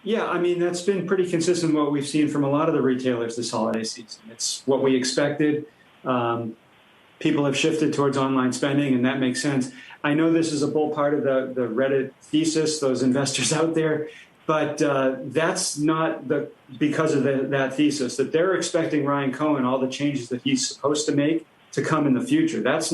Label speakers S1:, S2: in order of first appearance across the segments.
S1: Yeah, I mean, that's been pretty consistent with what we've seen from a lot of the retailers this holiday season. It's what we expected. Um, People have shifted towards online spending, and that makes sense. I know this is a bull part of the Reddit thesis, those investors out there, but that's not because of that thesis, that they're expecting Ryan Cohen, all the changes that he's supposed to make, to come in the future. Has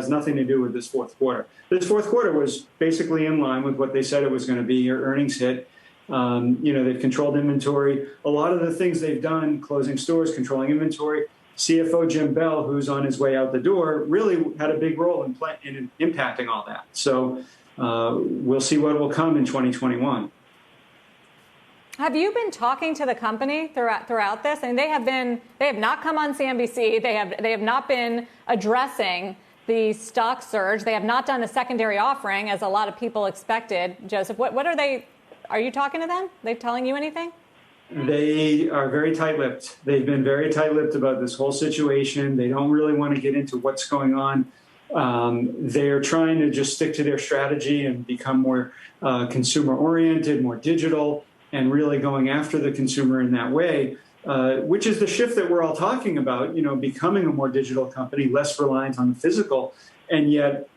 S1: nothing to do with this fourth quarter. This fourth quarter was basically in line with what they said it was going to be. Your earnings hit. They've controlled inventory. A lot of the things they've done, closing stores, controlling inventory. CFO Jim Bell, who's on his way out the door, really had a big role in impacting all that. So we'll see what will come in 2021.
S2: Have you been talking to the company throughout this? I mean, they have not come on CNBC. They have not been addressing the stock surge. They have not done a secondary offering, as a lot of people expected. Joseph, what are they? Are you talking to them? Are they telling you anything?
S1: They are very tight-lipped. They've been very tight-lipped about this whole situation. They don't really want to get into what's going on. They're trying to just stick to their strategy and become more consumer-oriented, more digital, and really going after the consumer in that way, which is the shift that we're all talking about, becoming a more digital company, less reliant on the physical. And yet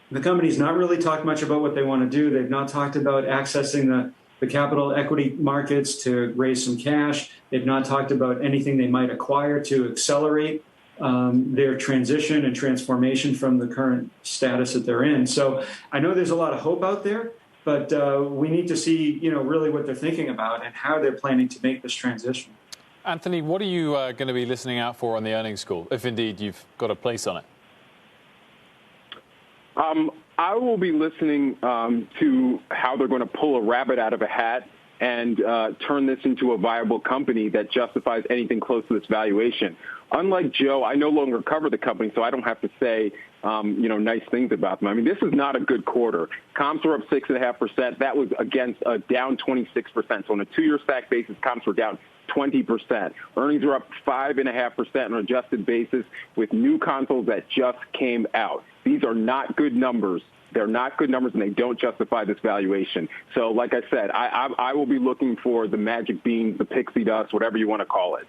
S1: the company's not really talked much about what they want to do. They've not talked about accessing the capital equity markets to raise some cash. They've not talked about anything they might acquire to accelerate their transition and transformation from the current status that they're in. So I know there's a lot of hope out there, but we need to see, really what they're thinking about and how they're planning to make this transition.
S3: Anthony, what are you going to be listening out for on the earnings call, if indeed you've got a place on it?
S4: I will be listening to how they're going to pull a rabbit out of a hat and turn this into a viable company that justifies anything close to this valuation. Unlike Joe, I no longer cover the company, so I don't have to say, nice things about them. I mean, this is not a good quarter. Comps were up 6.5%. That was against a down 26%. So on a two-year stack basis, comps were down 20%. Earnings are up 5.5% on an adjusted basis with new consoles that just came out. These are not good numbers. They're not good numbers, and they don't justify this valuation. So, like I said, I will be looking for the magic beans, the pixie dust, whatever you want to call it.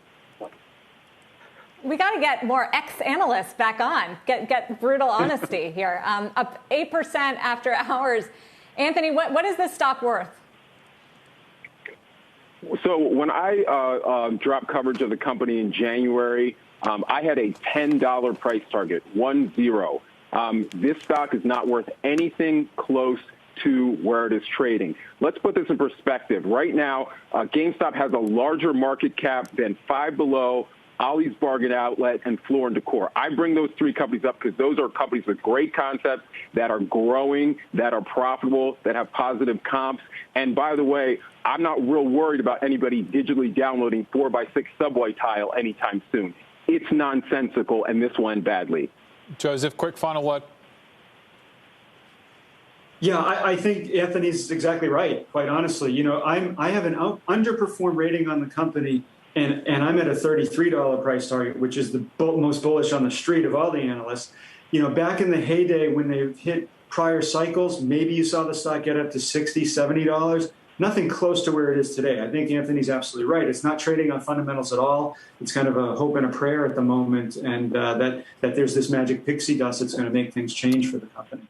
S2: We got to get more ex-analysts back on. Get brutal honesty here. Up 8% after hours. Anthony, what is this stock worth?
S4: So when I dropped coverage of the company in January, I had a $10 price target, 10. This stock is not worth anything close to where it is trading. Let's put this in perspective. Right now, GameStop has a larger market cap than Five Below, Ollie's Bargain Outlet, and Floor & Decor. I bring those three companies up because those are companies with great concepts that are growing, that are profitable, that have positive comps. And by the way, I'm not real worried about anybody digitally downloading 4x6 subway tile anytime soon. It's nonsensical, and this will end badly.
S3: Joseph, quick final word.
S1: Yeah, I think Anthony's exactly right, quite honestly. I have an underperform rating on the company, and I'm at a $33 price target, which is the most bullish on the street of all the analysts. Back in the heyday when they hit prior cycles, maybe you saw the stock get up to $60, $70. Nothing close to where it is today. I think Anthony's absolutely right. It's not trading on fundamentals at all. It's kind of a hope and a prayer at the moment, and that there's this magic pixie dust that's going to make things change for the company.